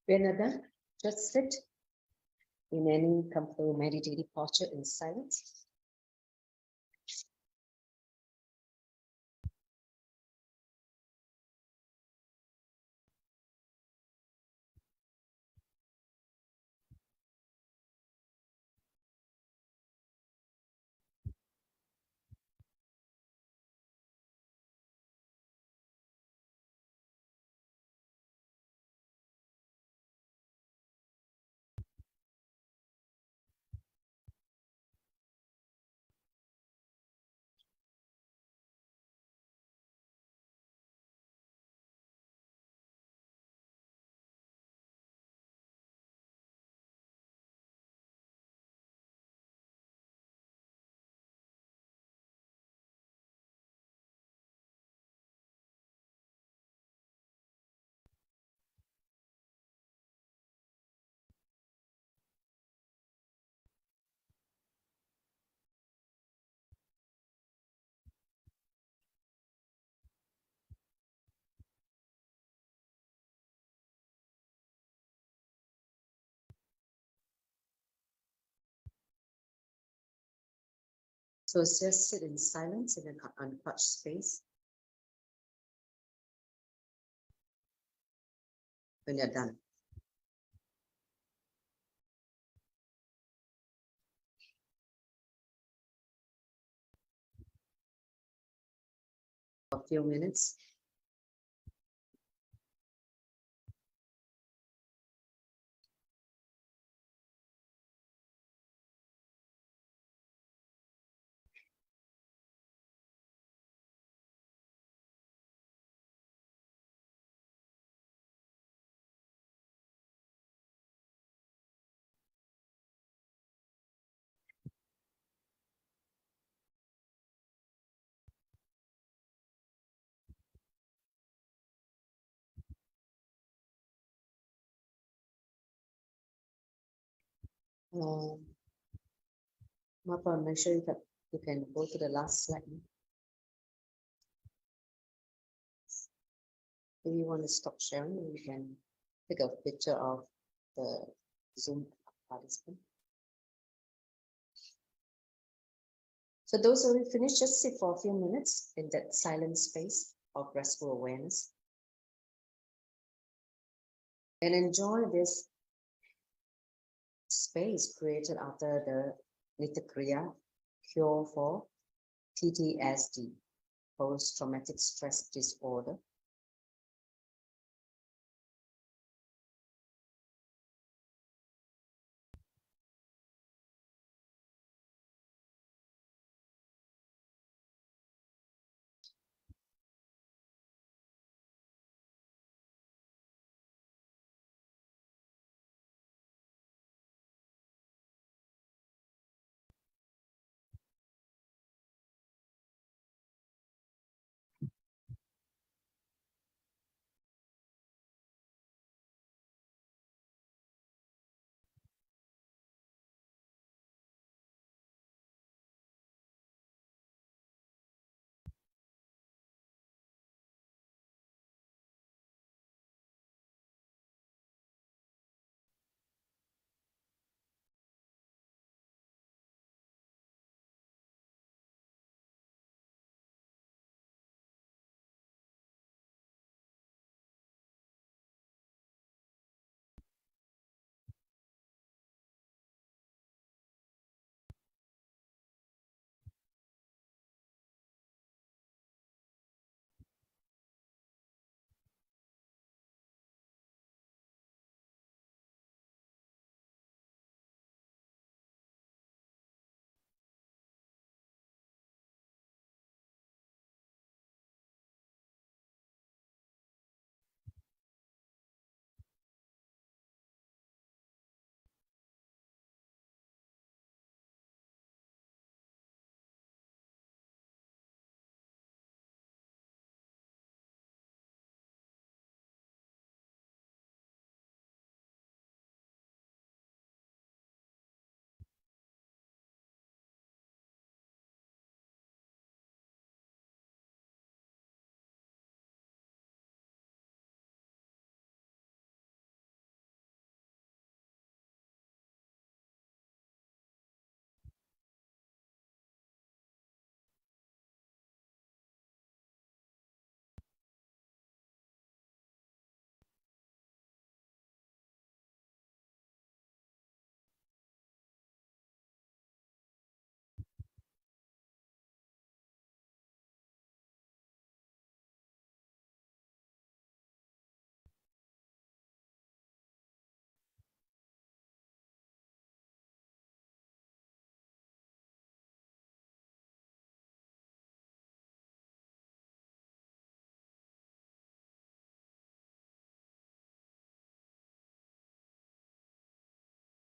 [SPEAKER 1] When you're done, just sit in any comfortable meditative posture in silence. So just sit in silence in an untouched space. when you're done. A few minutes. Martha, make sure you can go to the last slide. If you want to stop sharing, you can take a picture of the Zoom participant. So those who will finish, just sit for a few minutes in that silent space of restful awareness. And enjoy this space created after the Nithya Kriya cure for PTSD, post-traumatic stress disorder.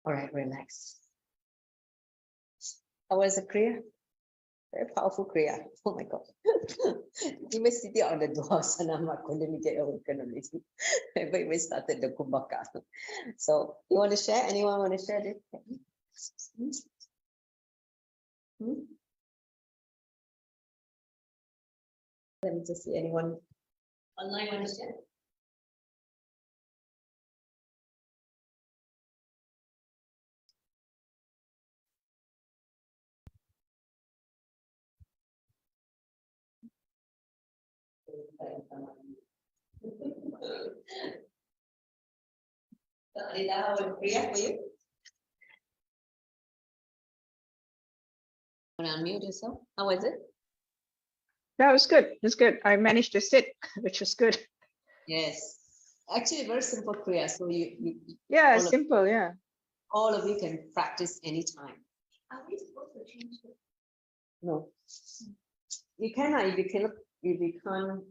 [SPEAKER 1] All right, relax. How was the Kriya? Very powerful Kriya. Oh my God. Even sitting on the door, Sanama couldn't get awakened already. But even started the Kumbhaka. So you want to share? Anyone want to share this? Hmm? Let me just see anyone online want to share. Anita, how was Kriya for you? Want to unmute yourself? How was it?
[SPEAKER 3] That was good. It's good. I managed to sit, which was good.
[SPEAKER 1] Yes. Actually, very simple Kriya. So
[SPEAKER 3] Yeah,
[SPEAKER 1] all of-
[SPEAKER 3] simple. Yeah.
[SPEAKER 1] all of you can practice anytime.
[SPEAKER 4] Are we supposed to change it?
[SPEAKER 1] No. You can, if you can't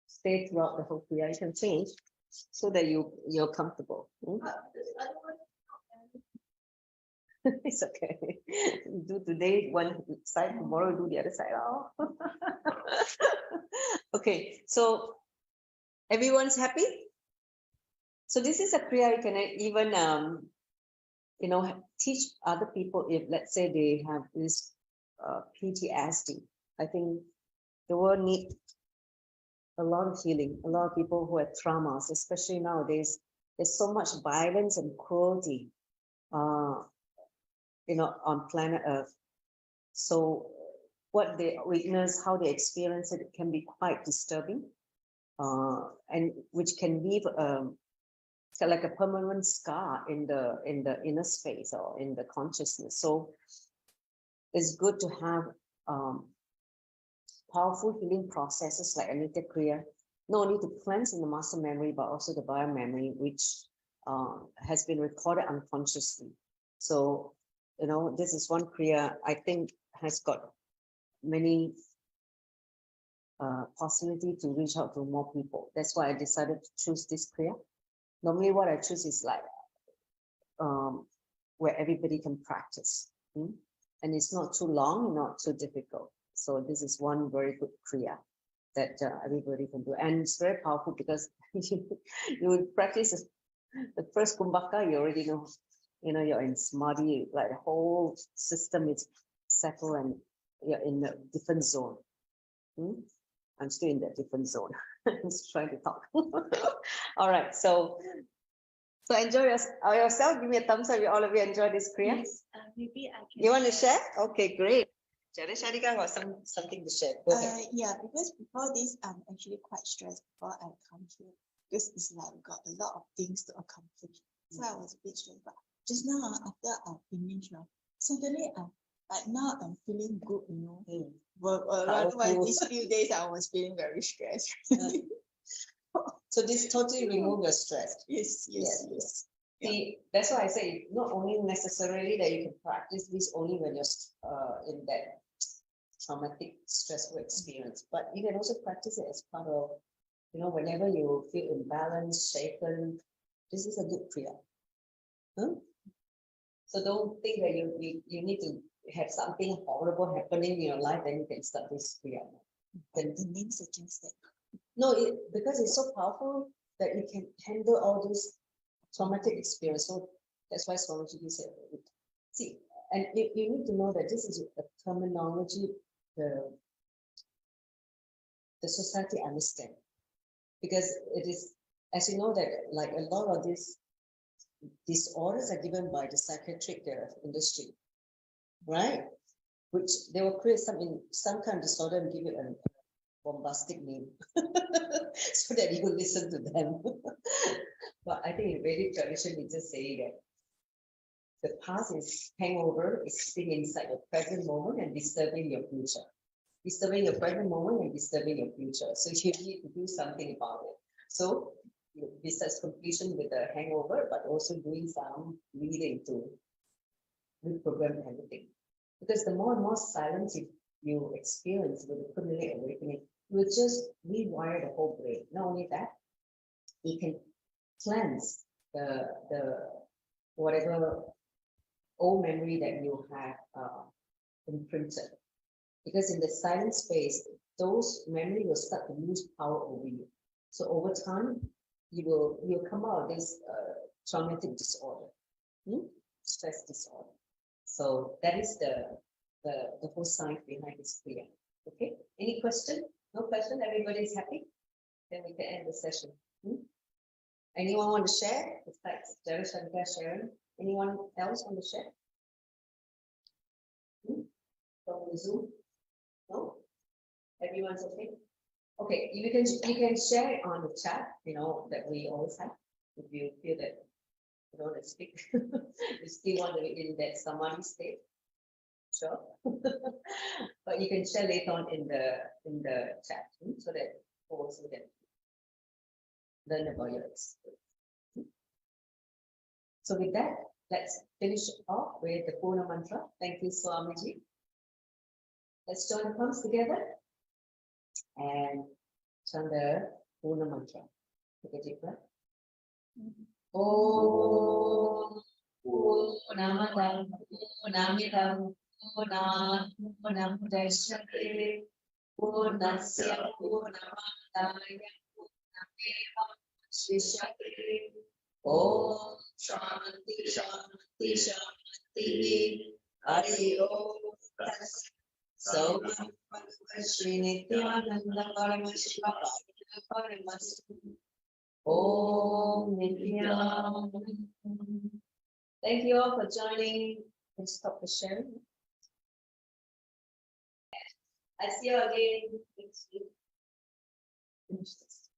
[SPEAKER 1] stay throughout the whole Kriya, you can change so that you're comfortable.
[SPEAKER 4] This other one?
[SPEAKER 1] It's okay. Do today one side, tomorrow do the other side. Oh. Okay, so everyone's happy. So this is a Kriya you can even teach other people if, let's say, they have this PTSD. I think the world needs a lot of healing. A lot of people who have traumas, especially nowadays, there's so much violence and cruelty, on planet Earth. So what they witness, how they experience it, can be quite disturbing, and which can leave like a permanent scar in the inner space or in the consciousness. So it's good to have powerful healing processes like Nithya Kriya, not only to cleanse in the master memory, but also the bio memory, which has been recorded unconsciously. So, this is one Kriya I think has got many possibility to reach out to more people. That's why I decided to choose this Kriya. Normally what I choose is like where everybody can practice. And it's not too long, not too difficult. So this is one very good Kriya that everybody can do. And it's very powerful because you will practice the first Kumbhaka, you already know, you're in Samadhi, like the whole system is settled and you're in a different zone. I'm still in that different zone. I'm just trying to talk. All right, so enjoy yourself. Give me a thumbs up if all of you enjoy this Kriya.
[SPEAKER 4] Yes, maybe I can.
[SPEAKER 1] You want to share? Okay, great. Shadika got something to share. Go ahead.
[SPEAKER 4] Yeah, because before this, I'm actually quite stressed before I come here because it's like we got a lot of things to accomplish. So I was a bit stressed, but just now after I finished, suddenly now I'm feeling good, But otherwise, these few days I was feeling very stressed.
[SPEAKER 1] So this totally remove your stress.
[SPEAKER 4] Yes.
[SPEAKER 1] See, that's why I say not only necessarily that you can practice this only when you're in that traumatic, stressful experience, but you can also practice it as part of, whenever you feel imbalanced, shaken. This is a good Kriya. So don't think that you need to have something horrible happening in your life, then you can start this Kriya.
[SPEAKER 4] Then the name suggests that.
[SPEAKER 1] No, because it's so powerful that it can handle all this traumatic experience. So that's why Swamiji said, see, and you need to know that this is a terminology the society understand, because it is, as you know, that like a lot of these disorders are given by the psychiatric industry, right? Which they will create some kind of disorder and give it a bombastic name so that you will listen to them. But I think in Vedic tradition, we just say that the past is hangover, is sitting inside your present moment and disturbing your future. Disturbing your present moment and disturbing your future. So you need to do something about it. So besides completion with the hangover, but also doing some reading to reprogram everything. Because the more and more silence you experience with the Kundalini awakening, you will just rewire the whole brain. Not only that, it can cleanse the whatever old memory that you have imprinted. Because in the silent space, those memory will start to lose power over you. So over time, you'll come out of this traumatic disorder, stress disorder. So that is the whole science behind this Kriya. Okay. Any question? No question. Everybody's happy. Then we can end the session. Anyone want to share? Besides Shanika sharing. Anyone else want to share? From the Zoom? No? Everyone's okay? Okay, you can share it on the chat, that we always have, if you feel that You don't want to speak. You still want to be in that samadhi state. Sure. But you can share later on in the chat so that also can learn about your experience. So with that, let's finish off with the Purna mantra. Thank you, Swamiji. Let's join the palms together and chant the Purna mantra. Take a deep breath. Om Purnamada Purnamidam Purnamudachyate Purnasya Purnamadaya Purnamevamavashishyate. Om Shanti Shanti Shanti. Hari Om Tat Sat. Shri Nithyananda Paramashiva Paramashiva. Om Nithyananda. Thank you all for joining. Let's stop the sharing. I see you again next week. Finish this.